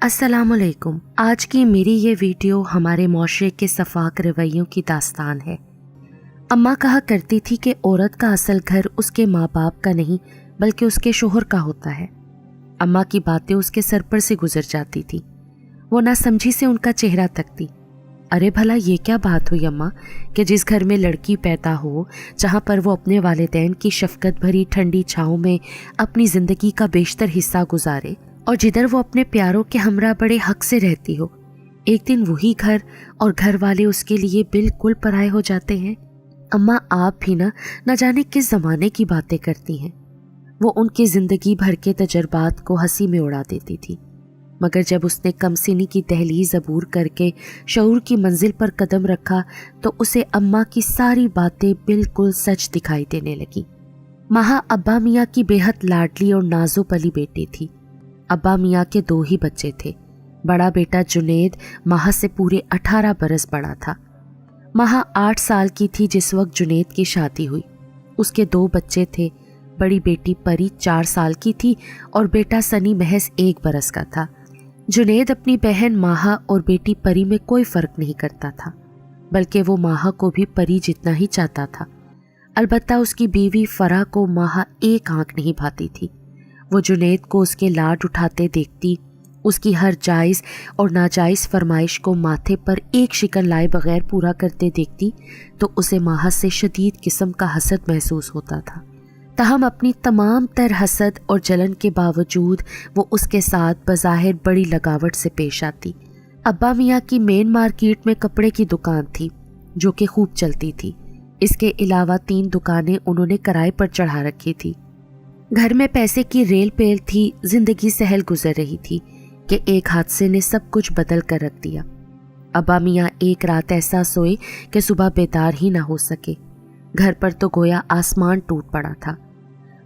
अस्सलाम वालेकुम। आज की मेरी ये वीडियो हमारे माशरे के सफाक रवैयों की दास्तान है। अम्मा कहा करती थी कि औरत का असल घर उसके माँ बाप का नहीं बल्कि उसके शोहर का होता है। अम्मा की बातें उसके सर पर से गुजर जाती थी। वो ना समझी से उनका चेहरा तकती। अरे भला ये क्या बात हुई अम्मा कि जिस घर में लड़की पैदा हो, जहाँ पर वो अपने वालिदैन की शफकत भरी ठंडी छाँव में अपनी ज़िंदगी का बेशतर हिस्सा गुजारे और जिधर वो अपने प्यारों के हमरा बड़े हक से रहती हो, एक दिन वही घर और घर वाले उसके लिए बिल्कुल पराए हो जाते हैं। अम्मा आप भी न जाने किस ज़माने की बातें करती हैं। वो उनकी ज़िंदगी भर के तजर्बात को हंसी में उड़ा देती थी, मगर जब उसने कमसिनी की दहलीज अबूर करके शऊर की मंजिल पर कदम रखा तो उसे अम्मा की सारी बातें बिल्कुल सच दिखाई देने लगी। माहा अब्बा मियाँ की बेहद लाडली और नाजो पली बेटी थी। अब्बा मियाँ के 2 ही बच्चे थे। बड़ा बेटा जुनेद माहा से पूरे 18 बरस बड़ा था। माहा 8 साल की थी जिस वक्त जुनेद की शादी हुई। उसके 2 बच्चे थे। बड़ी बेटी परी 4 साल की थी और बेटा सनी महज 1 बरस का था। जुनेद अपनी बहन माहा और बेटी परी में कोई फ़र्क नहीं करता था, बल्कि वो माहा को भी परी जितना ही चाहता था। अलबत्ता उसकी बीवी फरा को माहा एक आंख नहीं भाती थी। वो जुनेद को उसके लाड उठाते देखती, उसकी हर जायज़ और नाजायज़ फरमाइश को माथे पर एक शिकन लाए बगैर पूरा करते देखती तो उसे माहा से शदीद किस्म का हसद महसूस होता था। ताहम अपनी तमाम तर हसद और जलन के बावजूद वो उसके साथ बज़ाहिर बड़ी लगावट से पेश आती। अब्बा मियाँ की मेन मार्केट में कपड़े की दुकान थी जो कि खूब चलती थी। इसके अलावा 3 दुकानें उन्होंने किराए पर चढ़ा रखी थी। घर में पैसे की रेल पेल थी। जिंदगी सहल गुजर रही थी कि एक हादसे ने सब कुछ बदल कर रख दिया। अब्बा मियाँ एक रात ऐसा सोए कि सुबह बेदार ही ना हो सके। घर पर तो गोया आसमान टूट पड़ा था।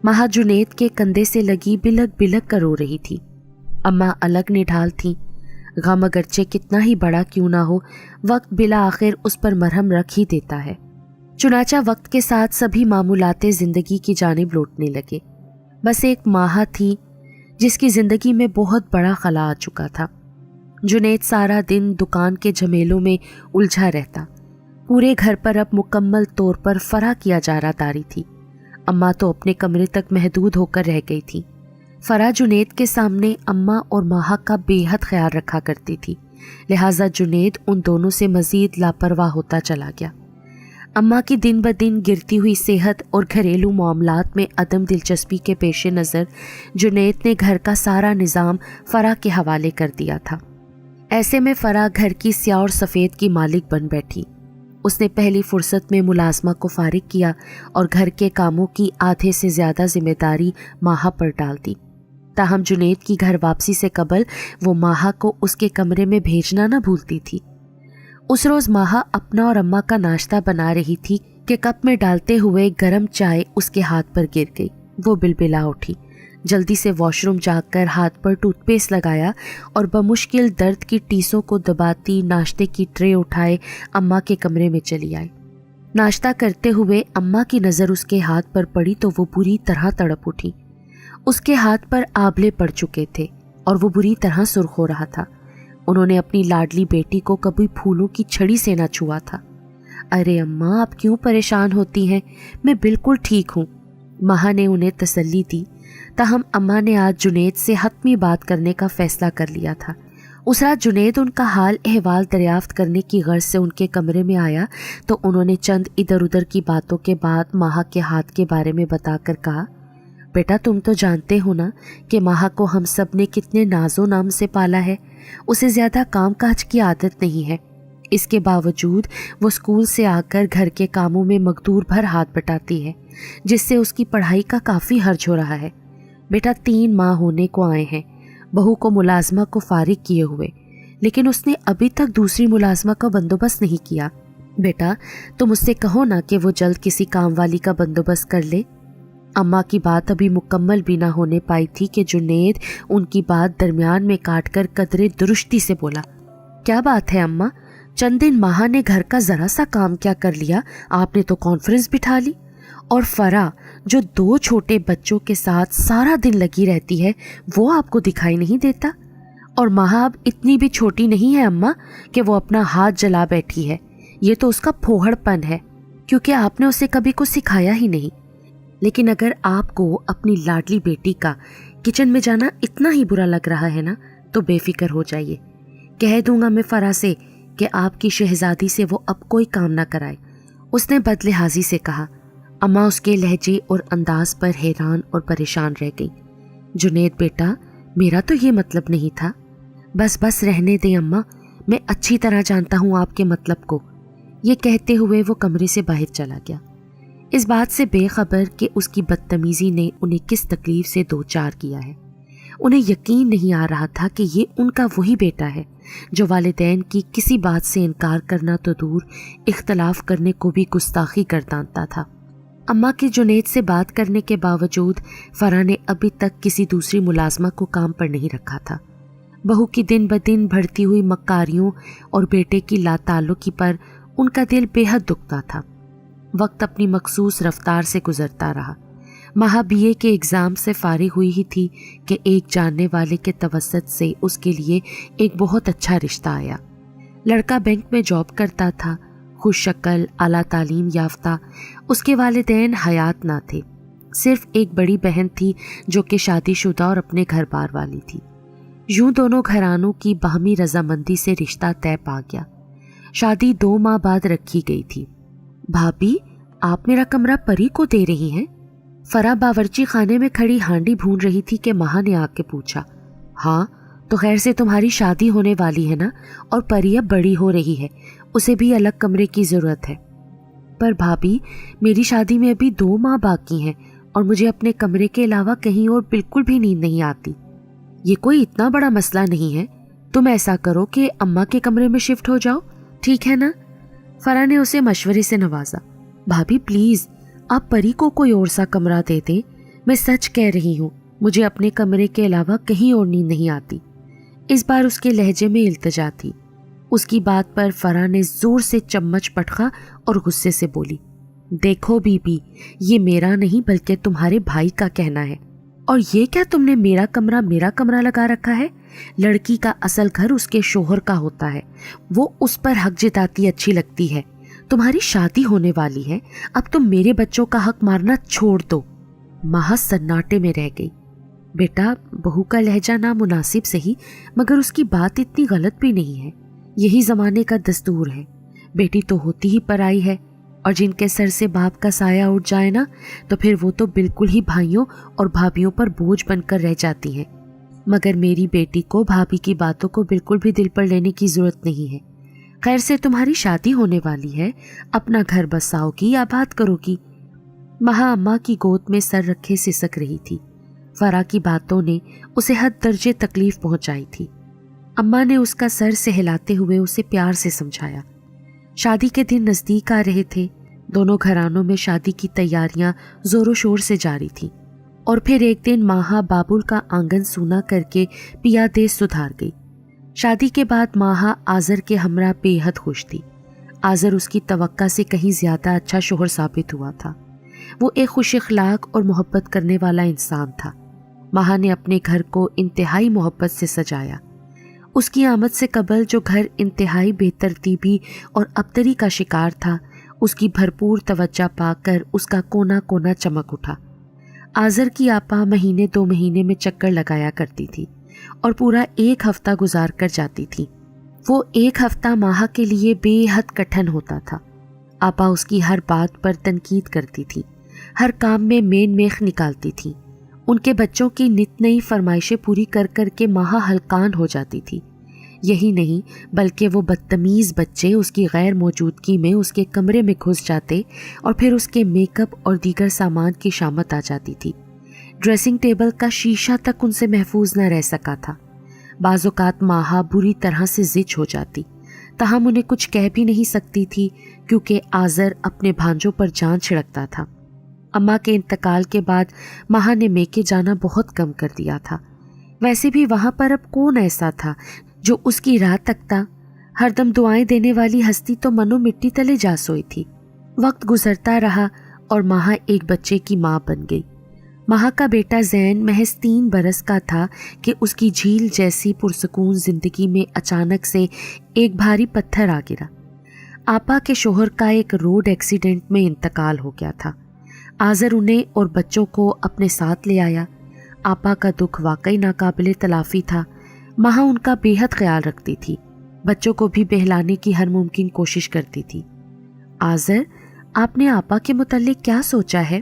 माहा जुनेद के कंधे से लगी बिलक बिलक कर रो रही थी। अम्मा अलग निढाल थी। गम अगरचे कितना ही बड़ा क्यों ना हो, वक्त बिला आखिर उस पर मरहम रख ही देता है। चुनाचा वक्त के साथ सभी मामूलाते जिंदगी की जानिब लौटने लगे। बस एक माहा थी जिसकी ज़िंदगी में बहुत बड़ा खला आ चुका था। जुनेद सारा दिन दुकान के झमेलों में उलझा रहता। पूरे घर पर अब मुकम्मल तौर पर फरा किया जा रहा तारी थी। अम्मा तो अपने कमरे तक महदूद होकर रह गई थी। फरा जुनेद के सामने अम्मा और माहा का बेहद ख्याल रखा करती थी, लिहाजा जुनेद उन दोनों से मज़ीद लापरवाह होता चला गया। अम्मा की दिन ब दिन गिरती हुई सेहत और घरेलू मामलात में अदम दिलचस्पी के पेश नज़र जुनेद ने घर का सारा निज़ाम फरा के हवाले कर दिया था। ऐसे में फरा घर की स्याह और सफ़ेद की मालिक बन बैठी। उसने पहली फुर्सत में मुलाजमा को फारिग किया और घर के कामों की आधे से ज़्यादा जिम्मेदारी माहा पर डाल दी। ताहम जुनेद की घर वापसी से कबल वो माहा को उसके कमरे में भेजना न भूलती थी। उस रोज़ माहा अपना और अम्मा का नाश्ता बना रही थी कि कप में डालते हुए गरम चाय उसके हाथ पर गिर गई। वो बिलबिला उठी, जल्दी से वॉशरूम जाकर हाथ पर टूथपेस्ट लगाया और बमुश्किल दर्द की टीसों को दबाती नाश्ते की ट्रे उठाए अम्मा के कमरे में चली आई। नाश्ता करते हुए अम्मा की नज़र उसके हाथ पर पड़ी तो वो बुरी तरह तड़प उठी। उसके हाथ पर आबले पड़ चुके थे और वो बुरी तरह सुर्ख हो रहा था। उन्होंने अपनी लाडली बेटी को कभी फूलों की छड़ी से न छुआ था। अरे अम्मा, आप क्यों परेशान होती हैं? मैं बिल्कुल ठीक हूँ, माहा ने उन्हें तसल्ली दी। ताहम अम्मा ने आज जुनेद से हतमी बात करने का फैसला कर लिया था। उस रात जुनेद उनका हाल अहवाल दरियाफ्त करने की गर्ज से उनके कमरे में आया तो उन्होंने चंद इधर उधर की बातों के बाद माहा के हाथ के बारे में बताकर कहा, बेटा तुम तो जानते हो ना कि माहा को हम सब ने कितने नाजो नाम से पाला है। उसे ज़्यादा काम काज की आदत नहीं है। इसके बावजूद वो स्कूल से आकर घर के कामों में मकदूर भर हाथ बटाती है, जिससे उसकी पढ़ाई का काफ़ी हर्ज हो रहा है। बेटा 3 माह होने को आए हैं बहू को मुलाजमा को फारिग किए हुए, लेकिन उसने अभी तक दूसरी मुलाजमा का बंदोबस्त नहीं किया। बेटा तुम उससे कहो ना कि वो जल्द किसी काम वाली का बंदोबस्त कर ले। अम्मा की बात अभी मुकम्मल भी ना होने पाई थी कि जुनेद उनकी बात दरमियान में काट कर कदरे दुरुस्ती से बोला, क्या बात है अम्मा, चंद दिन माहा ने घर का ज़रा सा काम क्या कर लिया, आपने तो कॉन्फ्रेंस बिठा ली। और फरा जो 2 छोटे बच्चों के साथ सारा दिन लगी रहती है वो आपको दिखाई नहीं देता। और माँ अब इतनी भी छोटी नहीं है अम्मा कि वो अपना हाथ जला बैठी है। ये तो उसका फोहड़पन है, क्योंकि आपने उसे कभी कुछ सिखाया ही नहीं। लेकिन अगर आपको अपनी लाडली बेटी का किचन में जाना इतना ही बुरा लग रहा है ना, तो बेफिक्र हो जाइए। कह दूंगा मैं फरा से कि आपकी शहजादी से वो अब कोई काम ना कराए, उसने बदलिहाजी से कहा। अम्मा उसके लहजे और अंदाज पर हैरान और परेशान रह गई। जुनैद बेटा, मेरा तो ये मतलब नहीं था। बस बस रहने दें अम्मा, मैं अच्छी तरह जानता हूँ आपके मतलब को। ये कहते हुए वो कमरे से बाहर चला गया, इस बात से बेखबर कि उसकी बदतमीजी ने उन्हें किस तकलीफ से दो चार किया है। उन्हें यकीन नहीं आ रहा था कि ये उनका वही बेटा है जो वालिदैन की किसी बात से इनकार करना तो दूर, इख्तलाफ करने को भी गुस्ताखी गर्दानता था। अम्मा की जुनैद से बात करने के बावजूद फरा ने अभी तक किसी दूसरी मुलाजमा को काम पर नहीं रखा था। बहू की दिन ब दिन बढ़ती हुई मक्कारियों और बेटे की लाताल्लुकी पर उनका दिल बेहद दुखता था। वक्त अपनी मखसूस रफ्तार से गुजरता रहा। माह बीए के एग्ज़ाम से फारिग हुई ही थी कि एक जानने वाले के तवस्सुत से उसके लिए एक बहुत अच्छा रिश्ता आया। लड़का बैंक में जॉब करता था, खुश शक्ल, आला तालीम याफ्ता। उसके वालिदैन हयात ना थे, सिर्फ एक बड़ी बहन थी जो कि शादीशुदा और अपने घर बार वाली थी। यूं दोनों घरानों की बाहमी रजामंदी से रिश्ता तय पा गया। शादी 2 माह बाद रखी गई थी। भाभी, आप मेरा कमरा परी को दे रही हैं? फरा बावर्ची खाने में खड़ी हांडी भून रही थी कि माँ ने आके पूछा। हाँ, तो खैर से तुम्हारी शादी होने वाली है ना, और परी अब बड़ी हो रही है, उसे भी अलग कमरे की ज़रूरत है। पर भाभी, मेरी शादी में अभी 2 माह बाकी हैं और मुझे अपने कमरे के अलावा कहीं और बिल्कुल भी नींद नहीं आती। ये कोई इतना बड़ा मसला नहीं है, तुम ऐसा करो कि अम्मा के कमरे में शिफ्ट हो जाओ, ठीक है ना? फरा ने उसे मशवरे से नवाजा। भाभी प्लीज़, आप परी को कोई और सा कमरा दे दें, मैं सच कह रही हूँ, मुझे अपने कमरे के अलावा कहीं और नींद नहीं आती। इस बार उसके लहजे में इल्तिजा थी। उसकी बात पर फरा ने जोर से चम्मच पटका और गुस्से से बोली, देखो बीबी, ये मेरा नहीं बल्कि तुम्हारे भाई का कहना है। और ये क्या तुमने मेरा कमरा लगा रखा है? लड़की का असल घर उसके शोहर का होता है, वो उस पर हक जताती अच्छी लगती है। तुम्हारी शादी होने वाली है, अब तुम मेरे बच्चों का हक मारना छोड़ दो। माह सन्नाटे में रह गई। बेटा, बहू का लहजा नामुनासिब सही, मगर उसकी बात इतनी गलत भी नहीं है। यही ज़माने का दस्तूर है। बेटी तो होती ही पराई है, और जिनके सर से बाप का साया उठ जाए ना, तो फिर वो तो बिल्कुल ही भाइयों और भाभियों पर बोझ बनकर रह जाती हैं। मगर मेरी बेटी को भाभी की बातों को बिल्कुल भी दिल पर लेने की ज़रूरत नहीं है। खैर से तुम्हारी शादी होने वाली है, अपना घर बसाओगी, आबाद करोगी। महा अम्मा की गोद में सर रखे सिसक रही थी। फरा की बातों ने उसे हद दर्जे तकलीफ पहुंचाई थी। अम्मा ने उसका सर सहलाते हुए उसे प्यार से समझाया। शादी के दिन नज़दीक आ रहे थे। दोनों घरानों में शादी की तैयारियां जोरों शोर से जारी थीं। और फिर एक दिन माहा बाबुल का आंगन सूना करके पिया देश सुधार गई। शादी के बाद माहा आज़र के हमरा बेहद खुश थी। आज़र उसकी तवक्का से कहीं ज़्यादा अच्छा शोहर साबित हुआ था। वो एक खुश अखलाक और मोहब्बत करने वाला इंसान था। माहा ने अपने घर को इंतहाई मोहब्बत से सजाया। उसकी आमद से कबल जो घर इंतहाई बेतरतीबी और अबतरी का शिकार था, उसकी भरपूर तवज्जो पाकर उसका कोना कोना चमक उठा। आज़र की आपा महीने 2 महीने में चक्कर लगाया करती थी और पूरा 1 हफ्ता गुजार कर जाती थी। वो 1 हफ्ता माहा के लिए बेहद कठिन होता था। आपा उसकी हर बात पर तनकीद करती थी, हर काम में मेन मेख निकालती थी। उनके बच्चों की नित नई फरमाइशें पूरी कर कर के माहा हलकान हो जाती थी। यही नहीं बल्कि वो बदतमीज़ बच्चे उसकी गैर मौजूदगी में उसके कमरे में घुस जाते और फिर उसके मेकअप और दीगर सामान की शामत आ जाती थी। ड्रेसिंग टेबल का शीशा तक उनसे महफूज न रह सका था। बाज़ौकात माहा बुरी तरह से ज़िच हो जाती, ताहम उन्हें कुछ कह भी नहीं सकती थी क्योंकि आज़र अपने भांजों पर जान छिड़कता था। अम्मा के इंतकाल के बाद माहा ने मेके जाना बहुत कम कर दिया था। वैसे भी वहाँ पर अब कौन ऐसा था जो उसकी राह तकता। हरदम दुआएं देने वाली हस्ती तो मनो मिट्टी तले जा सोई थी। वक्त गुजरता रहा और माहा एक बच्चे की माँ बन गई। مہا کا بیٹا زین محض 3 برس کا تھا کہ اس کی جھیل جیسی پرسکون زندگی میں اچانک سے ایک بھاری پتھر آ گرا۔ آپا کے شوہر کا ایک روڈ ایکسیڈنٹ میں انتقال ہو گیا تھا۔ آذر انہیں اور بچوں کو اپنے ساتھ لے آیا۔ آپا کا دکھ واقعی ناقابل تلافی تھا۔ مہا ان کا بے حد خیال رکھتی تھی، بچوں کو بھی بہلانے کی ہر ممکن کوشش کرتی تھی۔ آذر، آپ نے آپا کے متعلق کیا سوچا ہے؟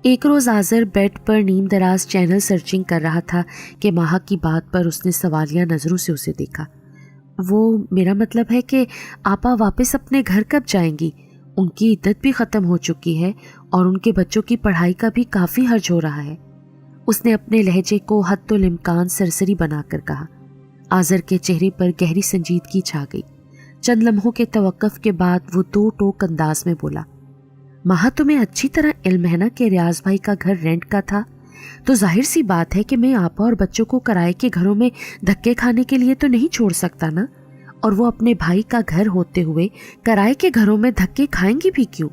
ایک روز آذر بیڈ پر نیم دراز چینل سرچنگ کر رہا تھا کہ مہا کی بات پر اس نے سوالیہ نظروں سے اسے دیکھا۔ وہ میرا مطلب ہے کہ آپا واپس اپنے گھر کب جائیں گی؟ ان کی عدت بھی ختم ہو چکی ہے اور ان کے بچوں کی پڑھائی کا بھی کافی حرج ہو رہا ہے۔ اس نے اپنے لہجے کو حد الامکان سرسری بنا کر کہا۔ آذر کے چہرے پر گہری سنجیدگی چھا گئی۔ چند لمحوں کے توقف کے بعد وہ 2 ٹوک انداز میں بولا، مہا تمہیں اچھی طرح علم ہے نا کہ ریاض بھائی کا گھر رینٹ کا تھا، تو ظاہر سی بات ہے کہ میں آپا اور بچوں کو کرائے کے گھروں میں دھکے کھانے کے لیے تو نہیں چھوڑ سکتا نا، اور وہ اپنے بھائی کا گھر ہوتے ہوئے کرائے کے گھروں میں دھکے کھائیں گی بھی کیوں؟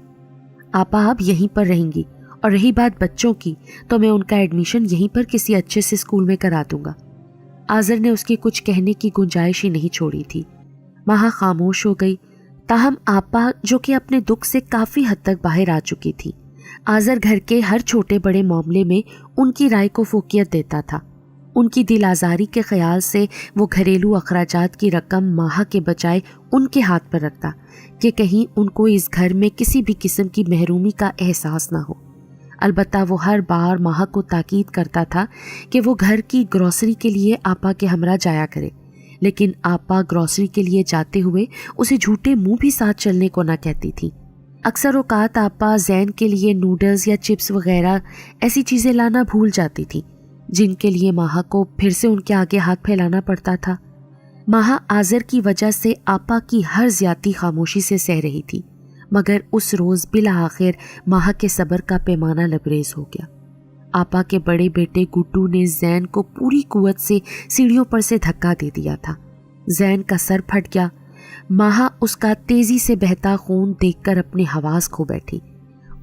آپا اب یہیں پر رہیں گی، اور رہی بات بچوں کی تو میں ان کا ایڈمیشن یہیں پر کسی اچھے سے اسکول میں کرا دوں گا۔ آذر نے اس کی کچھ کہنے کی گنجائش ہی نہیں چھوڑی تھی۔ مہا خاموش ہو گئی، تاہم آپا جو کہ اپنے دکھ سے کافی حد تک باہر آ چکی تھی، آذر گھر کے ہر چھوٹے بڑے معاملے میں ان کی رائے کو فوقیت دیتا تھا۔ ان کی دل آزاری کے خیال سے وہ گھریلو اخراجات کی رقم مہا کے بجائے ان کے ہاتھ پر رکھتا کہ کہیں ان کو اس گھر میں کسی بھی قسم کی محرومی کا احساس نہ ہو۔ البتہ وہ ہر بار مہا کو تاکید کرتا تھا کہ وہ گھر کی گروسری کے لیے آپا کے ہمراہ جایا کرے، لیکن آپا گروسری کے لیے جاتے ہوئے اسے جھوٹے منہ بھی ساتھ چلنے کو نہ کہتی تھی۔ اکثر اوقات آپا زین کے لیے نوڈلز یا چپس وغیرہ ایسی چیزیں لانا بھول جاتی تھی جن کے لیے مہا کو پھر سے ان کے آگے ہاتھ پھیلانا پڑتا تھا۔ مہا آذر کی وجہ سے آپا کی ہر زیادتی خاموشی سے سہ رہی تھی، مگر اس روز بالآخر مہا کے صبر کا پیمانہ لبریز ہو گیا۔ آپا کے بڑے بیٹے گڈو نے زین کو پوری قوت سے سیڑھیوں پر سے دھکا دے دیا تھا۔ زین کا سر پھٹ گیا۔ مہا اس کا تیزی سے بہتا خون دیکھ کر اپنے حواس کھو بیٹھی۔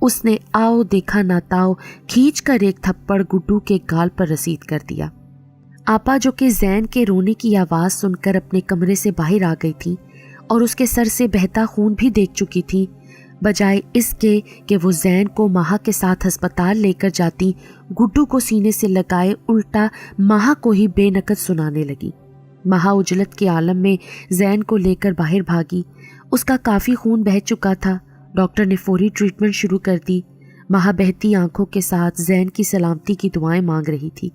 اس نے آؤ دیکھا نہ تاؤ کھینچ کر ایک تھپڑ گڈو کے گال پر رسید کر دیا۔ آپا جو کہ زین کے رونے کی آواز سن کر اپنے کمرے سے باہر آ گئی تھی اور اس کے سر سے بہتا خون بھی دیکھ چکی تھی، بجائے اس کے کہ وہ زین کو مہا کے ساتھ ہسپتال لے کر جاتی، گڈو کو سینے سے لگائے الٹا مہا کو ہی بے نقد سنانے لگی۔ مہا اجلت کے عالم میں زین کو لے کر باہر بھاگی۔ اس کا کافی خون بہہ چکا تھا۔ ڈاکٹر نے فوری ٹریٹمنٹ شروع کر دی۔ مہا بہتی آنکھوں کے ساتھ زین کی سلامتی کی دعائیں مانگ رہی تھی۔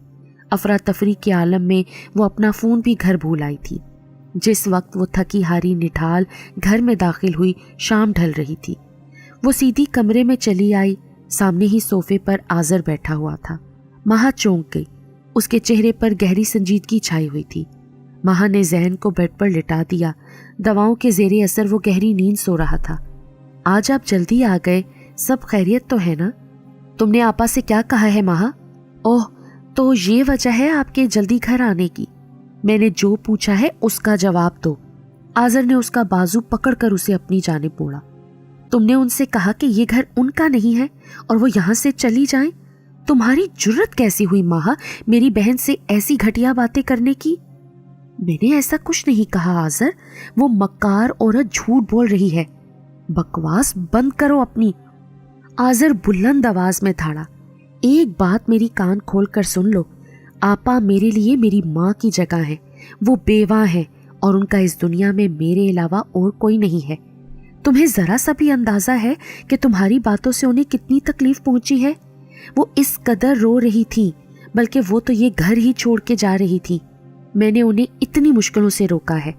افراتفری کے عالم میں وہ اپنا فون بھی گھر بھول آئی تھی۔ جس وقت وہ تھکی ہاری نٹھال گھر میں داخل ہوئی، شام ڈھل رہی تھی۔ وہ سیدھی کمرے میں چلی آئی۔ سامنے ہی صوفے پر آذر بیٹھا ہوا تھا۔ مہا چونک گئی۔ اس کے چہرے پر گہری سنجیدگی چھائی ہوئی تھی۔ مہا نے زین کو بیڈ پر لٹا دیا۔ دواؤں کے زیر اثر وہ گہری نیند سو رہا تھا۔ آج آپ جلدی آ گئے، سب خیریت تو ہے نا؟ تم نے آپا سے کیا کہا ہے مہا؟ اوہ، تو یہ وجہ ہے آپ کے جلدی گھر آنے کی؟ میں نے جو پوچھا ہے اس کا جواب دو۔ آذر نے اس کا بازو پکڑ کر اسے اپنی جانب موڑا۔ تم نے ان سے کہا کہ یہ گھر ان کا نہیں ہے اور وہ یہاں سے چلی جائیں؟ تمہاری جرت کیسی ہوئی مہا میری بہن سے ایسی گھٹیا باتیں کرنے کی؟ میں نے ایسا کچھ نہیں کہا آذر، وہ مکار عورت جھوٹ بول رہی ہے۔ بکواس بند کرو اپنی۔ آذر بلند آواز میں دھاڑا۔ ایک بات میری کان کھول کر سن لو، آپا میرے لیے میری ماں کی جگہ ہے۔ وہ بیوہ ہیں اور ان کا اس دنیا میں میرے علاوہ اور کوئی نہیں ہے۔ تمہیں ذرا سا بھی اندازہ ہے کہ تمہاری باتوں سے انہیں کتنی تکلیف پہنچی ہے؟ وہ اس قدر رو رہی تھی، بلکہ وہ تو یہ گھر ہی چھوڑ کے جا رہی تھی۔ میں نے انہیں اتنی مشکلوں سے روکا ہے۔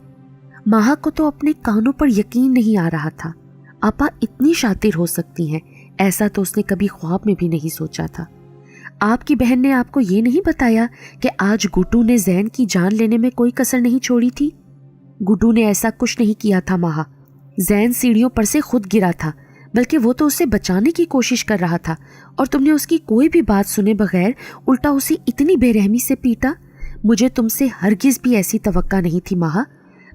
مہا کو تو اپنے کانوں پر یقین نہیں آ رہا تھا۔ آپا اتنی شاطر ہو سکتی ہیں، ایسا تو اس نے کبھی خواب میں بھی نہیں سوچا تھا۔ آپ کی بہن نے آپ کو یہ نہیں بتایا کہ آج گڈو نے زین کی جان لینے میں کوئی کسر نہیں چھوڑی تھی؟ گڈو نے ایسا کچھ نہیں کیا تھا مہا۔ زین سیڑھیوں پر سے خود گرا تھا، بلکہ وہ تو اسے بچانے کی کوشش کر رہا تھا، اور تم نے اس کی کوئی بھی بات سنے بغیر الٹا اسے اتنی بے رحمی سے پیٹا۔ مجھے تم سے ہرگز بھی ایسی توقع نہیں تھی مہا۔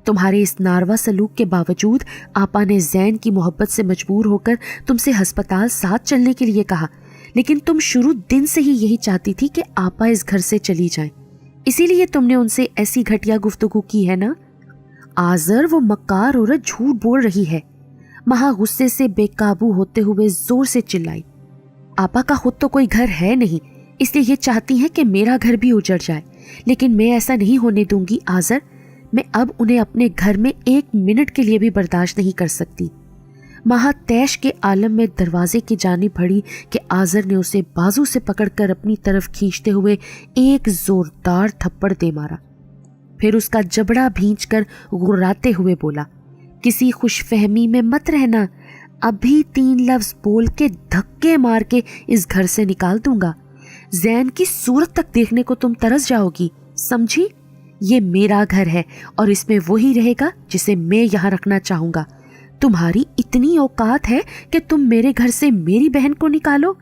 تمہارے اس ناروا سلوک کے باوجود آپا نے زین کی محبت سے مجبور ہو کر تم سے ہسپتال ساتھ چلنے کے لیے کہا، लेकिन तुम शुरू दिन से ही यही चाहती थी कि आपा इस घर से चली जाएं, इसीलिए तुमने उनसे ऐसी घटिया गुफ्तगू की है ना। आज़र, वो मक्कार औरत झूठ बोल रही है। महा गुस्से से बेकाबू होते हुए जोर से चिल्लाई। आपा का खुद तो कोई घर है नहीं, इसलिए ये चाहती हैं कि मेरा घर भी उजड़ जाए, लेकिन मैं ऐसा नहीं होने दूंगी आज़र। मैं अब उन्हें अपने घर में 1 मिनट के लिए भी बर्दाश्त नहीं कर सकती। महा तैश के आलम में दरवाजे की जानिब बढ़ी कि आज़र ने उसे बाजू से पकड़कर अपनी तरफ खींचते हुए एक जोरदार थप्पड़ दे मारा। फिर उसका जबड़ा भींचकर गुर्राते हुए बोला, किसी खुशफहमी में मत रहना, अभी 3 लफ्ज बोल के धक्के मार के इस घर से निकाल दूंगा। जैन की सूरत तक देखने को तुम तरस जाओगी, समझी। ये मेरा घर है और इसमें वही रहेगा जिसे मैं यहाँ रखना चाहूंगा। तुम्हारी इतनी औकात है कि तुम मेरे घर से मेरी बहन को निकालो।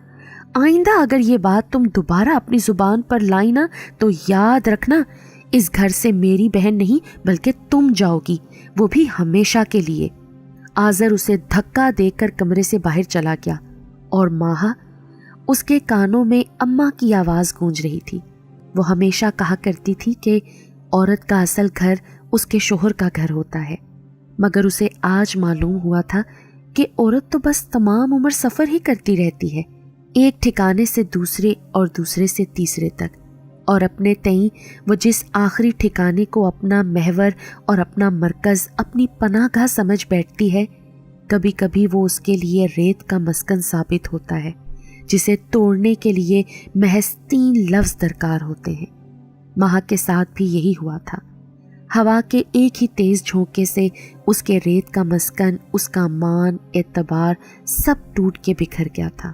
आइंदा अगर ये बात तुम दोबारा अपनी जुबान पर लाई ना, तो याद रखना, इस घर से मेरी बहन नहीं बल्कि तुम जाओगी, वो भी हमेशा के लिए। आज़र उसे धक्का देकर कमरे से बाहर चला गया और माहा, उसके कानों में अम्मा की आवाज़ गूंज रही थी। वो हमेशा कहा करती थी कि औरत का असल घर उसके शोहर का घर होता है, मगर उसे आज मालूम हुआ था कि औरत तो बस तमाम उम्र सफ़र ही करती रहती है, एक ठिकाने से दूसरे और दूसरे से तीसरे तक, और अपने तईं वो जिस आखिरी ठिकाने को अपना महवर और अपना मरकज़, अपनी पनाहगाह समझ बैठती है, कभी कभी वो उसके लिए रेत का मस्कन साबित होता है, जिसे तोड़ने के लिए महज 3 लफ्ज़ दरकार होते हैं। महा के साथ भी यही हुआ था। हवा के एक ही तेज झोंके से उसके रेत का मस्कन, उसका मान, एतबार सब टूट के बिखर गया था।